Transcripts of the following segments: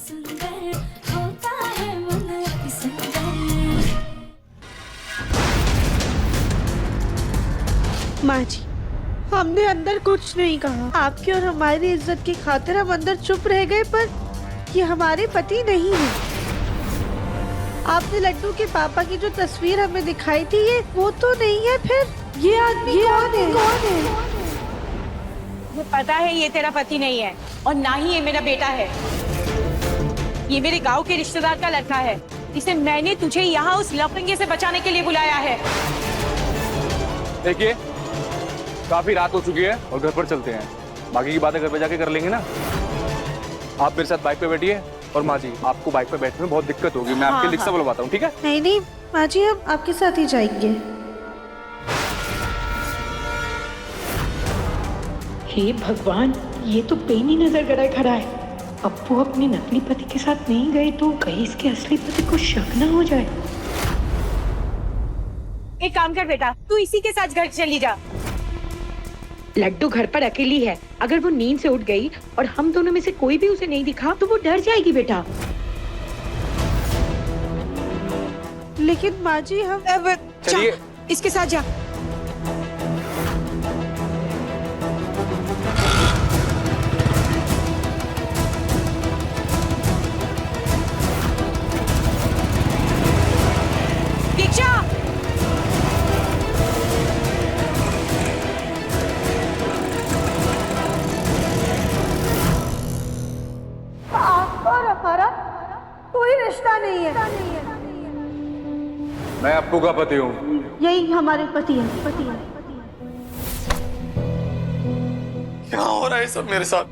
सुंदर होता है मन अति सुंदर। माँ जी, हमने अंदर कुछ नहीं कहा। आपकी और हमारी इज्जत की खातिर हम अंदर चुप रह गए, पर ये हमारे पति नहीं है। आपने लड्डू के पापा की जो तस्वीर हमें दिखाई थी, ये वो तो नहीं है। फिर ये आदमी कौन है? मुझे पता है ये तेरा पति नहीं है और ना ही ये मेरा बेटा है। ये मेरे गांव के रिश्तेदार का लड़का है, जिसे मैंने तुझे यहाँ उस लफंगे से बचाने के लिए बुलाया है। देखिए, काफी रात हो चुकी है और घर पर चलते हैं। बाकी की बातें घर पे जाके कर लेंगे ना। आप मेरे साथ बाइक पे बैठिए और माँ जी, आपको बाइक पे बैठने में बहुत दिक्कत होगी। मैं आपके रिक्शा बुलवाता हूँ, ठीक है? नहीं माँ जी, हम आपके साथ ही जाएंगे। हे भगवान, ये तो बेनी नजर गड़ा खड़ा है। अब वो अपने नकली पति के साथ नहीं गए तो कहीं इसके असली पति को शक न हो जाए। एक काम कर बेटा, तू इसी के साथ घर चली जा। लड्डू घर पर अकेली है। अगर वो नींद से उठ गई और हम दोनों में से कोई भी उसे नहीं दिखा तो वो डर जाएगी बेटा। लेकिन माँ जी, हम चलिए, इसके साथ जा। दीक्षा, आपका और हमारा कोई रिश्ता नहीं है। मैं अप्पू का पति हूँ। यही हमारे पति है। क्या हो रहा है सब मेरे साथ?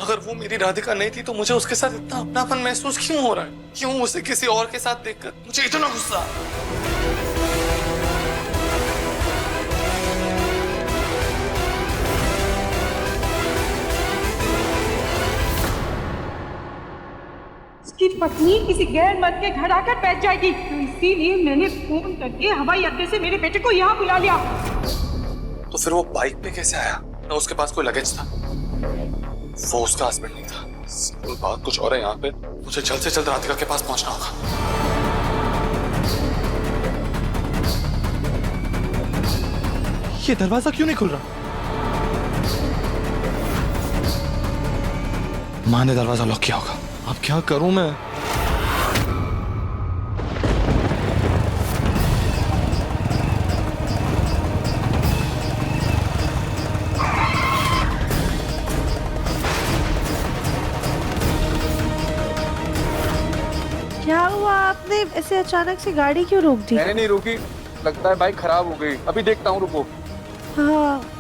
अगर वो मेरी राधिका नहीं थी तो मुझे उसके साथ इतना अपनापन महसूस क्यों हो रहा है? क्यों उसे किसी और के साथ देखकर मुझे इतना गुस्सा? उसकी पत्नी किसी गैर मर्द के घर आकर बैठ जाएगी, तो इसीलिए मैंने फोन करके हवाई अड्डे से मेरे बेटे को यहाँ बुला लिया। तो फिर वो बाइक पे कैसे आया? ना उसके पास कोई लगेज था, वो उसका हस्बैंड नहीं था। सिंपल बात कुछ और है यहाँ पे। मुझे जल्द से जल्द राधिका के पास पहुंचना होगा। ये दरवाजा क्यों नहीं खुल रहा? माँ ने दरवाजा लॉक किया होगा। अब क्या करूं मैं? क्या हुआ? आपने ऐसे अचानक से गाड़ी क्यों रोक दी? मैंने नहीं रोकी, लगता है बाइक खराब हो गई। अभी देखता हूँ, रुको। हाँ,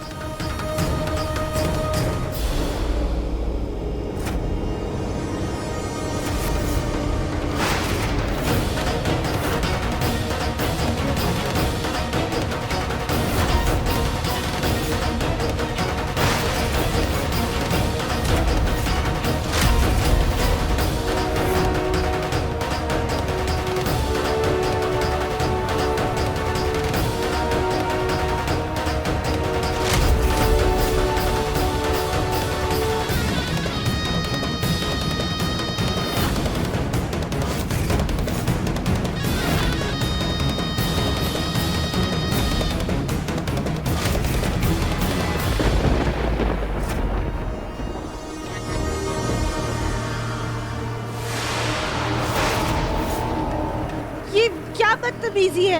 ये क्या बदतमीजी है?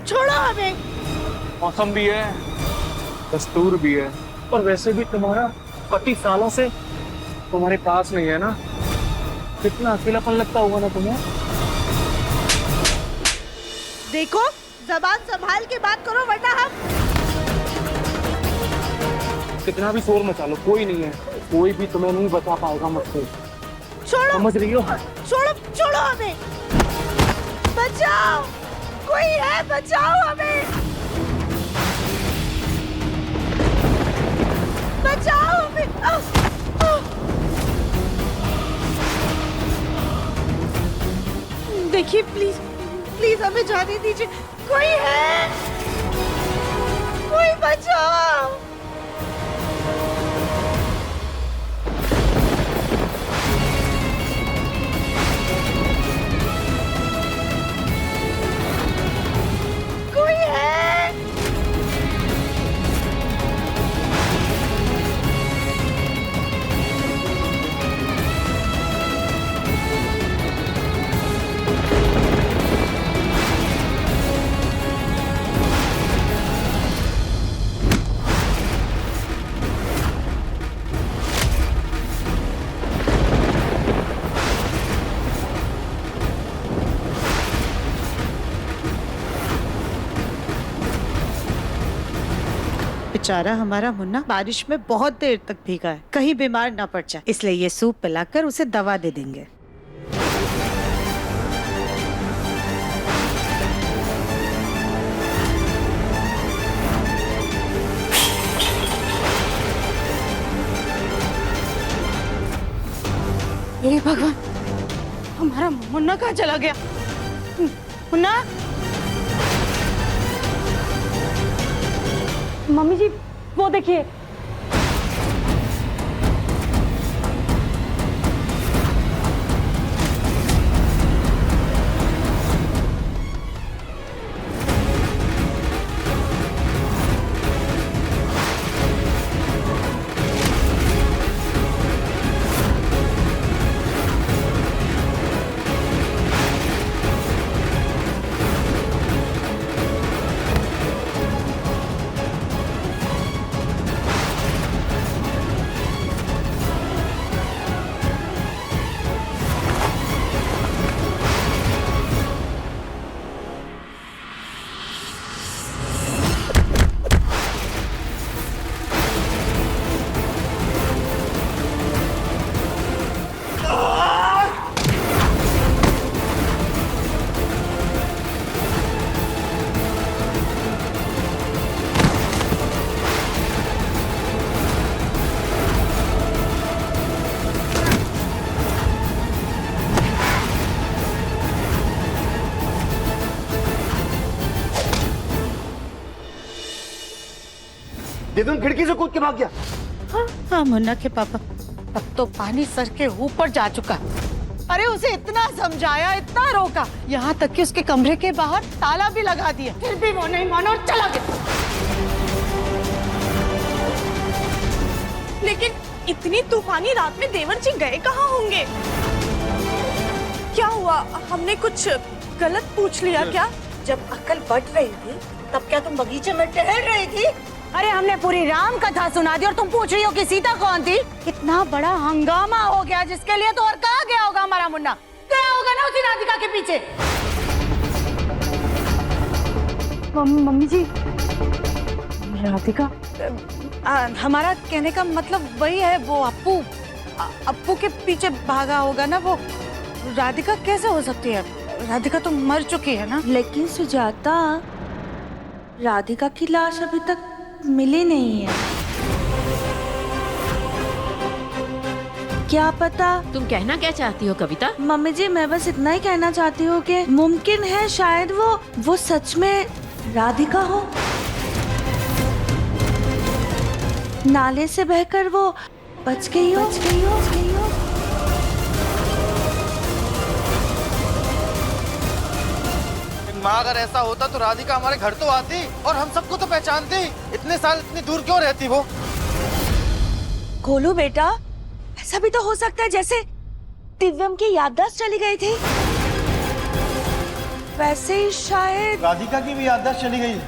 छोड़ो हमें। मौसम भी है, दस्तूर भी है, और वैसे भी तुम्हारा पति सालों से तुम्हारे पास नहीं है ना। कितना अकेलापन लगता होगा ना तुम्हें। देखो, जबान संभाल के बात करो, वरना हम कितना भी शोर मचा लो, कोई नहीं है। कोई भी तुम्हें नहीं बचा पाएगा मुझसे, छोड़ो। समझ रही हो? छोड़ो हमें। बचाओ, कोई है, बचाओ हमें। बचाओ हमें। देखिए, प्लीज हमें जाने दीजिए। कोई है, कोई बचाओ। बेचारा हमारा मुन्ना बारिश में बहुत देर तक भीगा है, कहीं बीमार ना पड़ जाए, इसलिए ये सूप पिलाकर उसे दवा दे देंगे। हे भगवान, हमारा मुन्ना कहाँ चला गया? मुन्ना, मम्मी जी वो देखिए। दिव्यम खिड़की से कूद के भाग गया। हाँ मुन्ना के पापा, अब तो पानी सर के ऊपर जा चुका। अरे उसे इतना समझाया, इतना रोका, यहाँ तक कि उसके कमरे के बाहर ताला भी लगा दिया, फिर भी वो नहीं माना और चला गया। लेकिन इतनी तूफानी रात में देवर जी गए कहाँ होंगे? क्या हुआ? हमने कुछ गलत पूछ लिया क्या? जब अकल बढ़ रही थी तब क्या तुम बगीचे में टहल रही थी? अरे हमने पूरी राम कथा सुना दी और तुम पूछ रही हो कि सीता कौन थी? इतना बड़ा हंगामा हो गया जिसके लिए तो और कहाँ गया होगा हमारा मुन्ना? गया होगा ना उसी राधिका के पीछे। मम्मी जी, राधिका हमारा कहने का मतलब वही है, वो अप्पू के पीछे भागा होगा ना। वो राधिका कैसे हो सकती है? राधिका तो मर चुकी है ना। लेकिन सुजाता, राधिका की लाश अभी तक मिली नहीं है। क्या पता। तुम कहना क्या चाहती हो कविता? मम्मी जी, मैं बस इतना ही कहना चाहती हूँ कि मुमकिन है शायद वो सच में राधिका हो। नाले से बहकर वो बच गई हो। माँ, अगर ऐसा होता तो राधिका हमारे घर तो आती और हम सबको तो पहचानती। इतने साल इतनी दूर क्यों रहती वो? गोलू बेटा, ऐसा भी तो हो सकता है जैसे दिव्यम की याददाश्त चली गई थी, वैसे ही शायद राधिका की भी याददाश्त चली गई।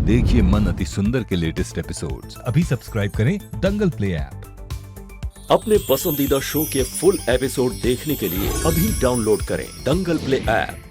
देखिए मन अति सुंदर के लेटेस्ट एपिसोड्स अभी सब्सक्राइब करें दंगल प्ले ऐप। अपने पसंदीदा शो के फुल एपिसोड देखने के लिए अभी डाउनलोड करें दंगल प्ले ऐप।